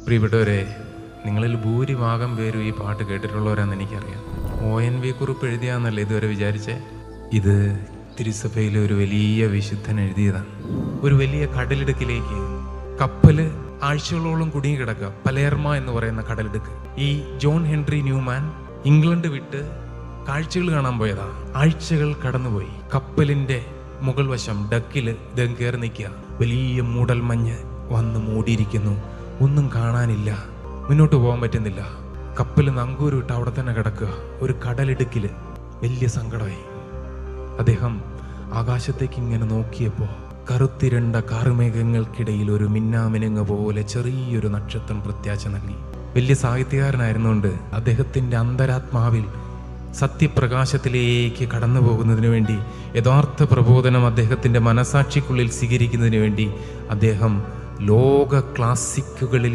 പ്രിയപ്പെട്ടവരെ, നിങ്ങളിൽ ഭൂരിഭാഗം പേരും ഈ പാട്ട് കേട്ടിട്ടുള്ളവരാണെന്ന് എനിക്കറിയാം. ONV കുറിപ്പ് എഴുതിയാന്നല്ലേ ഇതുവരെ വിചാരിച്ചേ? ഇത് തിരുസഭയിലെ ഒരു വലിയ വിശുദ്ധൻ എഴുതിയതാണ്. ഒരു വലിയ കടലിടുക്കിലേക്ക് കപ്പല് ആഴ്ചകളോളം കുടുങ്ങി കിടക്കുക, പലേർമ എന്ന് പറയുന്ന കടലിടുക്ക്. ഈ ജോൺ ഹെൻറി ന്യൂമാൻ ഇംഗ്ലണ്ട് വിട്ട് കാഴ്ചകൾ കാണാൻ പോയതാ. ആഴ്ചകൾ കടന്നുപോയി. കപ്പലിന്റെ മുകൾ വശം ഡക്കില് ഇദ്ദേഹം കയറി നിൽക്കുക. വലിയ മൂടൽ മഞ്ഞ് വന്ന് മൂടിയിരിക്കുന്നു. ഒന്നും കാണാനില്ല. മുന്നോട്ട് പോകാൻ പറ്റുന്നില്ല. കപ്പൽ നങ്കൂരിട്ട് അവിടെ തന്നെ കിടക്കുക. ഒരു കടലിടുക്കില് വലിയ സങ്കടമായി. അദ്ദേഹം ആകാശത്തേക്ക് ഇങ്ങനെ നോക്കിയപ്പോൾ കറുത്തിരണ്ട കാർമേഘങ്ങൾക്കിടയിൽ ഒരു മിന്നാമിനുങ്ങ പോലെ ചെറിയൊരു നക്ഷത്രം പ്രത്യാശ നൽകി. വലിയ സാഹിത്യകാരനായിരുന്നുകൊണ്ട് അദ്ദേഹത്തിൻ്റെ അന്തരാത്മാവിൽ സത്യപ്രകാശത്തിലേക്ക് കടന്നു പോകുന്നതിന് വേണ്ടി, യഥാർത്ഥ പ്രബോധനം അദ്ദേഹത്തിൻ്റെ മനസാക്ഷിക്കുള്ളിൽ സ്വീകരിക്കുന്നതിന് വേണ്ടി അദ്ദേഹം ലോക ക്ലാസിക്കുകളിൽ